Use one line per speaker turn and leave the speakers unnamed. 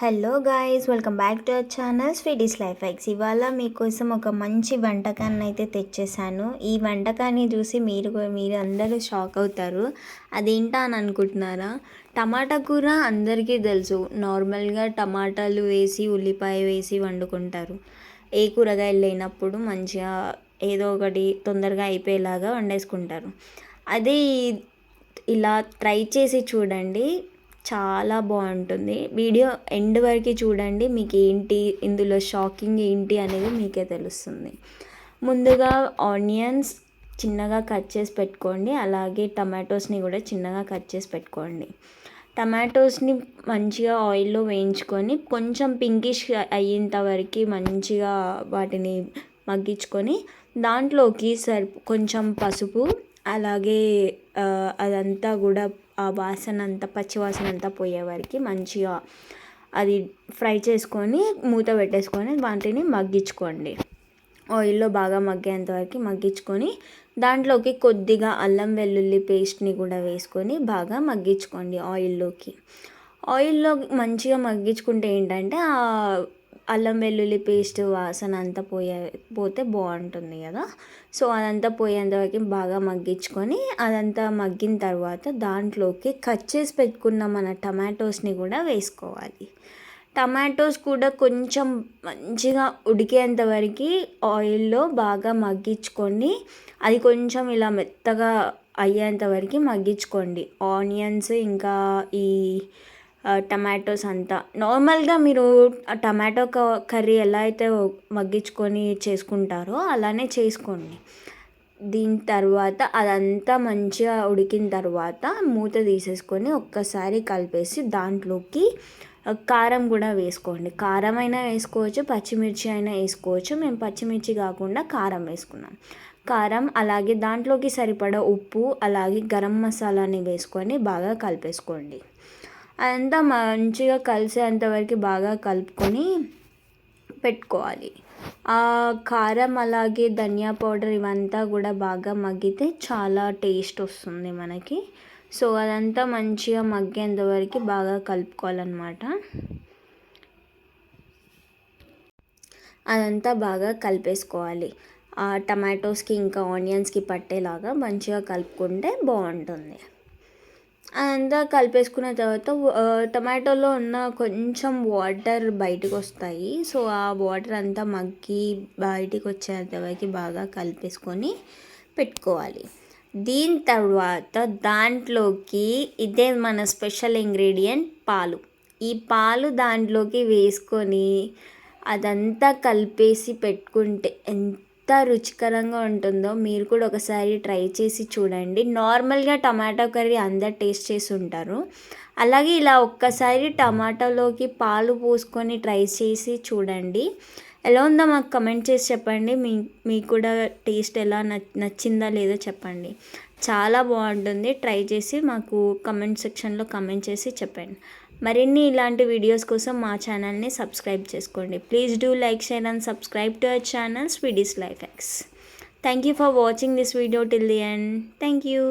Hello guys, welcome back to our channel sweeties life hikes. ఇవాళ మీకోసం ఒక మంచి వంటకాన్ని అయితే తెచ్చేసాను. ఈ వంటకాన్ని చూసి మీరు అందరూ షాక్ అవుతారు. అదేంటా అని అనుకుంటున్నారా? టమాటా కూర అందరికీ తెలుసు. నార్మల్గా టమాటాలు వేసి ఉల్లిపాయ వేసి వండుకుంటారు. ఏ కూరగాయలు లేనప్పుడు మంచిగా ఏదో ఒకటి తొందరగా అయిపోయేలాగా వండేసుకుంటారు. అదే ఇలా ట్రై చేసి చూడండి, చాలా బాగుంటుంది. వీడియో ఎండ్ వరకు చూడండి, మీకు ఏంటి ఇందులో షాకింగ్ ఏంటి అనేది మీకే తెలుస్తుంది. ముందుగా ఆనియన్స్ చిన్నగా కట్ చేసి పెట్టుకోండి, అలాగే టమాటోస్ని కూడా చిన్నగా కట్ చేసి పెట్టుకోండి. టమాటోస్ని మంచిగా ఆయిల్లో వేయించుకొని కొంచెం పింకిష్ అయ్యేంత వరకు మంచిగా వాటిని మగ్గించుకొని దాంట్లోకి కొంచెం పసుపు, అలాగే అదంతా కూడా ఆ వాసన అంతా పచ్చి వాసన అంతా పోయే వరకు మంచిగా అది ఫ్రై చేసుకొని మూత పెట్టేసుకొని వాటిని మగ్గించుకోండి. ఆయిల్లో బాగా మగ్గేంత వరకు మగ్గించుకొని దాంట్లోకి కొద్దిగా అల్లం వెల్లుల్లి పేస్ట్ని కూడా వేసుకొని బాగా మగ్గించుకోండి. ఆయిల్లో మంచిగా మగ్గించుకుంటే ఏంటంటే ఆ అల్లం వెల్లుల్లి పేస్ట్ వాసన అంతా పోతే బాగుంటుంది కదా. సో అదంతా పోయేంతవరకు బాగా మగ్గించుకొని అదంతా మగ్గిన తర్వాత దాంట్లోకి కట్ చేసి పెట్టుకున్న మన టమాటోస్ని కూడా వేసుకోవాలి. టమాటోస్ కూడా కొంచెం మంచిగా ఉడికేంత వరకు ఆయిల్లో బాగా మగ్గించుకొని అది కొంచెం ఇలా మెత్తగా అయ్యేంత వరకు మగ్గించుకోండి. ఆనియన్స్ ఇంకా ఈ టమాటోస్ అంతా నార్మల్గా మీరు టమాటో కర్రీ ఎలా అయితే మగ్గించుకొని చేసుకుంటారో అలానే చేసుకోండి. దీని తర్వాత అదంతా మంచిగా ఉడికిన తర్వాత మూత తీసేసుకొని ఒక్కసారి కలిపేసి దాంట్లోకి కారం కూడా వేసుకోండి. కారం అయినా వేసుకోవచ్చు, పచ్చిమిర్చి అయినా వేసుకోవచ్చు. మేము పచ్చిమిర్చి కాకుండా కారం వేసుకున్నాం. కారం అలాగే దాంట్లోకి సరిపడా ఉప్పు, అలాగే గరం మసాలాని వేసుకొని బాగా కలిపేసుకోండి. అదంతా మంచిగా కలిసేంతవరకు బాగా కలుపుకొని పెట్టుకోవాలి. ఆ కారం అలాగే ధనియా పౌడర్ ఇవంతా కూడా బాగా మగ్గితే చాలా టేస్ట్ వస్తుంది మనకి. సో అదంతా మంచిగా మగ్గేంత వరకు బాగా కలుపుకోవాలన్నమాట. అదంతా బాగా కలిపేసుకోవాలి. ఆ టమాటోస్కి ఇంకా ఆనియన్స్కి పట్టేలాగా మంచిగా కలుపుకుంటే బాగుంటుంది. అదంతా కలిపేసుకున్న తర్వాత టమాటోలో ఉన్న కొంచెం వాటర్ బయటకు వస్తాయి. సో ఆ వాటర్ అంతా మగ్గి బయటికి వచ్చేంత వరకు బాగా కలిపేసుకొని పెట్టుకోవాలి. దీని తర్వాత దాంట్లోకి ఇదే మన స్పెషల్ ఇంగ్రీడియంట్ పాలు. ఈ పాలు దాంట్లోకి వేసుకొని అదంతా కలిపేసి పెట్టుకుంటే ఎంత రుచికరంగా ఉంటుందో మీరు కూడా ఒకసారి ట్రై చేసి చూడండి. నార్మల్గా టమాటో కర్రీ అందరు టేస్ట్ చేసి ఉంటారు, అలాగే ఇలా ఒక్కసారి టమాటాలోకి పాలు పోసుకొని ట్రై చేసి చూడండి. ఎలా ఉందో మాకు కమెంట్ చేసి చెప్పండి. మీకు కూడా టేస్ట్ ఎలా నచ్చిందా లేదో చెప్పండి. చాలా బాగుంటుంది. ట్రై చేసి మాకు కమెంట్ సెక్షన్లో కమెంట్ చేసి చెప్పండి. మరిన్ని ఇలాంటి వీడియోస్ కోసం మా ఛానల్ని సబ్స్క్రైబ్ చేసుకోండి. Please do like, share and subscribe to our channel sweeties life hikes. Thank you for watching this video till the end. Thank you.